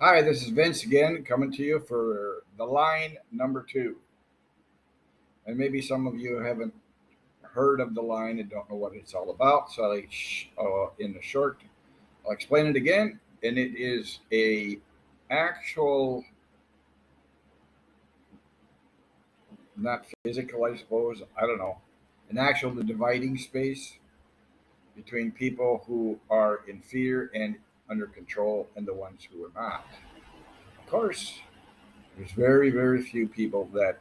Hi, this is Vince again, coming to you for the line number two. And maybe some of you haven't heard of the line and don't know what it's all about. So in the short, I'll explain it again. And it is a actual, not physical, I suppose. I don't know, an actual dividing space between people who are in fear and under control and the ones who are not. Of course, there's very, very few people that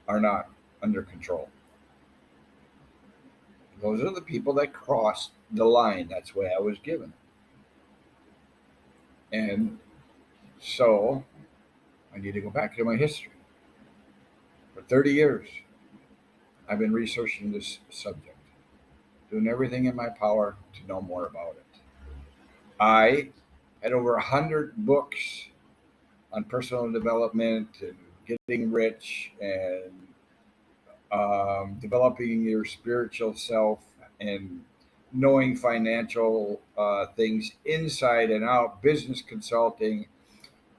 are not under control. Those are the people that crossed the line. That's the way I was given. And so I need to go back to my history. For 30 years, I've been researching this subject, doing everything in my power to know more about it. I had over 100 books on personal development and getting rich and developing your spiritual self and knowing financial things inside and out, business consulting,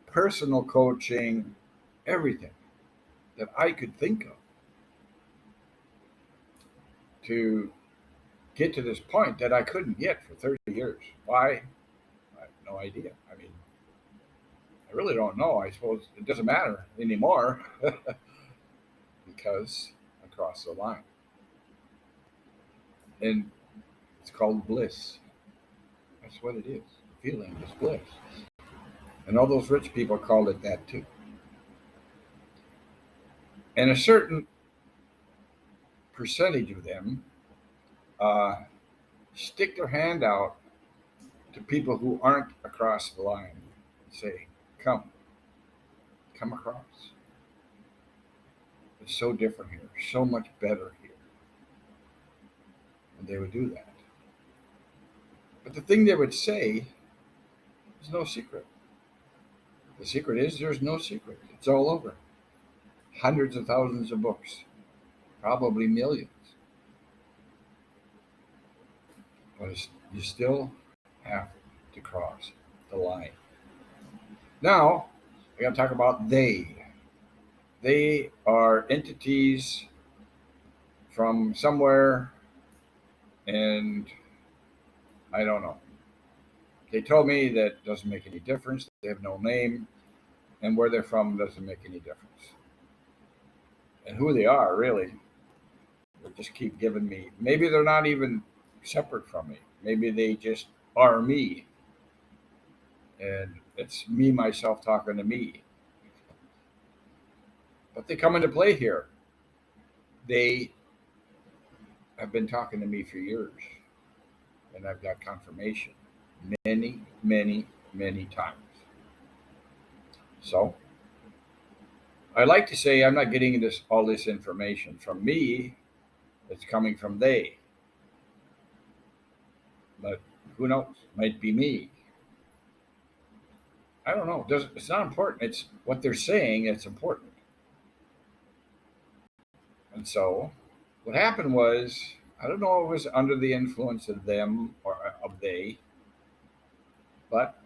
personal coaching, everything that I could think of to get to this point that I couldn't get for 30 years. Why? I have no idea. I mean, I really don't know. I suppose it doesn't matter anymore because I crossed the line. And it's called bliss. That's what it is. The feeling is bliss. And all those rich people called it that too. And a certain percentage of them uh, stick their hand out to people who aren't across the line and say, come, come across. It's so different here, so much better here. And they would do that. But the thing they would say is no secret. The secret is there's no secret. It's all over. Hundreds of thousands of books, probably millions. But you still have to cross the line. Now, I got to talk about they. They are entities from somewhere, and I don't know. They told me that doesn't make any difference. They have no name, and where they're from doesn't make any difference. And who they are, really, they just keep giving me. Maybe they're not even separate from me. Maybe they just are me, and it's me myself talking to me. But they come into play here. They have been talking to me for years, and I've got confirmation many, many, many times. So I like to say I'm not getting this all this information from me. It's coming from they. But who knows? Might be me. I don't know. It's not important. It's what they're saying that's important. And so what happened was I don't know if it was under the influence of them or of they, but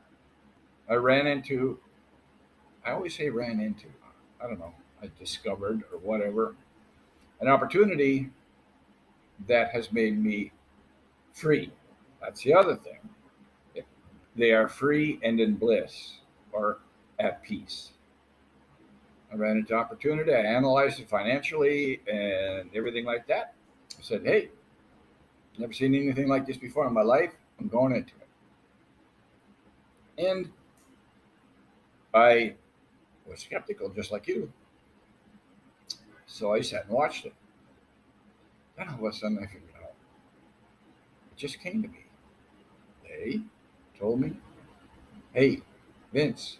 I ran into I always say ran into, I don't know, I discovered or whatever, an opportunity that has made me free. That's the other thing. They are free and in bliss or at peace. I ran into opportunity. I analyzed it financially and everything like that. I said, hey, never seen anything like this before in my life. I'm going into it. And I was skeptical, just like you. So I sat and watched it. Then all of a sudden I figured out. It just came to me. They told me, hey, Vince,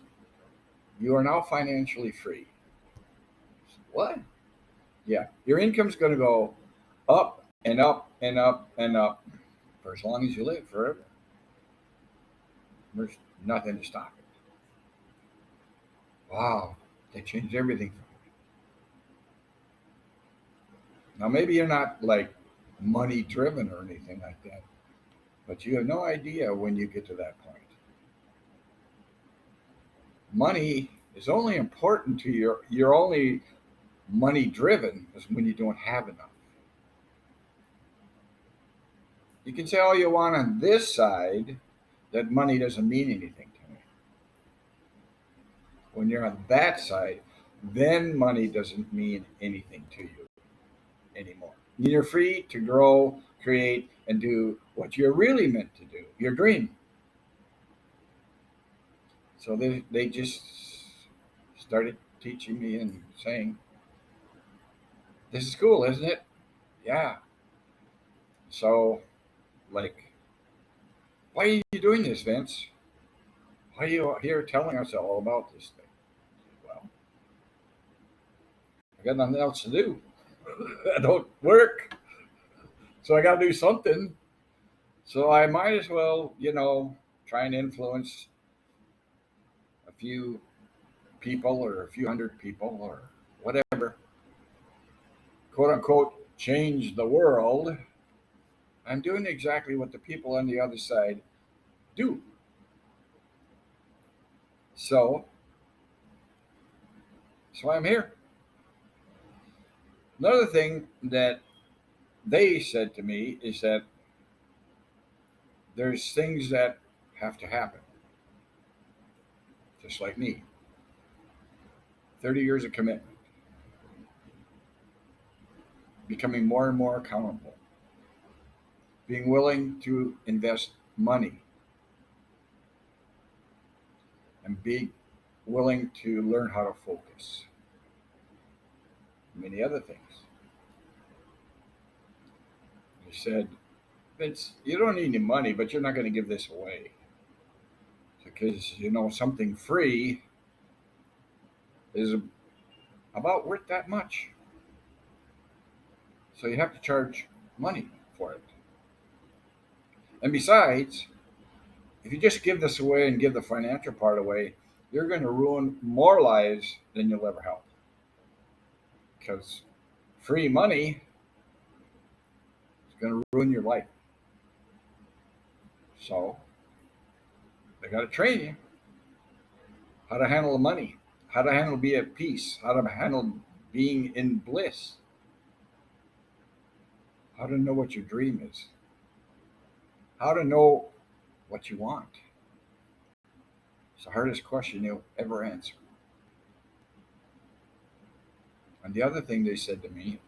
you are now financially free. I said, what? Yeah, your income's going to go up and up and up and up for as long as you live, forever. There's nothing to stop it. Wow, they changed everything for me. Now, maybe you're not like money driven or anything like that, but you have no idea when you get to that point. money is only important to you're only money driven is when you don't have enough. You can say all you want on this side that money doesn't mean anything to me. When you're on that side, then money doesn't mean anything to you anymore. You're free to grow, create, and do what you're really meant to do, your dream. So they just started teaching me and saying, this is cool, isn't it? Yeah. So, like, why are you doing this, Vince? Why are you here telling us all about this thing? Well, I got nothing else to do. I don't work, so I got to do something. So I might as well, try and influence a few people or a few hundred people or whatever, quote unquote, change the world. I'm doing exactly what the people on the other side do. So, so I'm here. Another thing that they said to me is that there's things that have to happen, just like me. 30 years of commitment, becoming more and more accountable, being willing to invest money, and being willing to learn how to focus. Many other things. He said, Vince, you don't need any money, but you're not going to give this away because, something free is about worth that much. So you have to charge money for it. And besides, if you just give this away and give the financial part away, you're going to ruin more lives than you'll ever help. Because free money is going to ruin your life. So they got to train you how to handle the money, how to handle be at peace, how to handle being in bliss, how to know what your dream is, how to know what you want. It's the hardest question you'll ever answer. And the other thing they said to me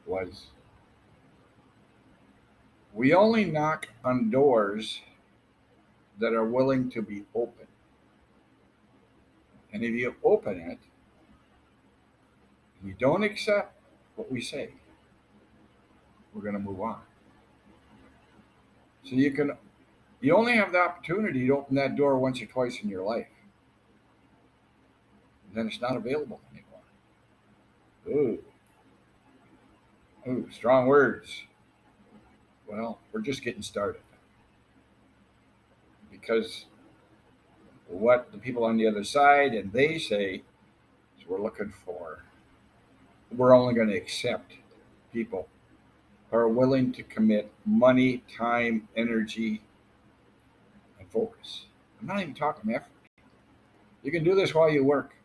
was, we only knock on doors that are willing to be open. And if you open it, and you don't accept what we say, we're going to move on. So you only have the opportunity to open that door once or twice in your life. And then it's not available anymore. Ooh, strong words. Well, we're just getting started. Because what the people on the other side and they say is we're only going to accept people who are willing to commit money, time, energy, and focus. I'm not even talking effort. You can do this while you work,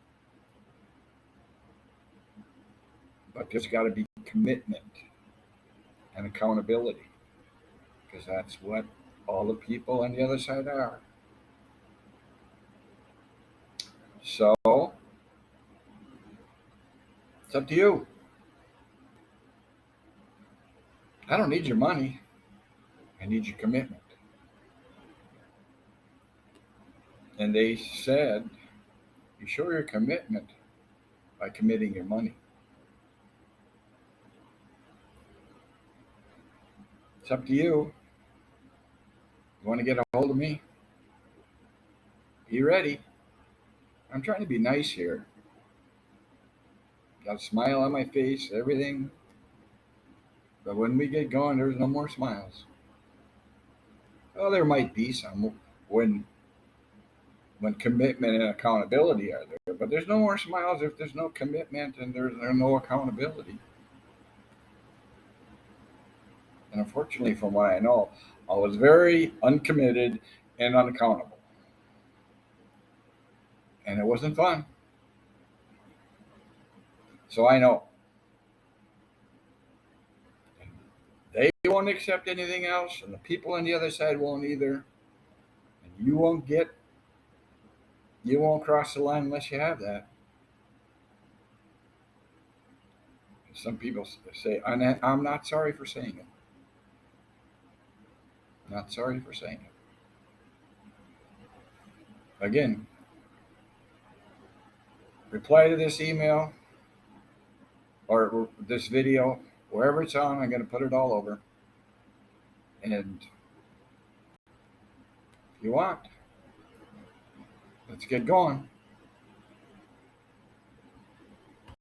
but there's got to be commitment and accountability because that's what all the people on the other side are. So it's up to you. I don't need your money. I need your commitment. And they said, you show your commitment by committing your money. It's up to you. You want to get a hold of me? Be ready. I'm trying to be nice here. Got a smile on my face, everything. But when we get going, there's no more smiles. Well, there might be some when commitment and accountability are there, but there's no more smiles if there's no commitment and there's no accountability. And unfortunately, from what I know, I was very uncommitted and unaccountable. and it wasn't fun. So I know they won't accept anything else, and the people on the other side won't either. And you won't cross the line unless you have that. Some people say, I'm not sorry for saying it. Not sorry for saying it. Again, reply to this email or this video, wherever it's on, I'm going to put it all over. And if you want, let's get going.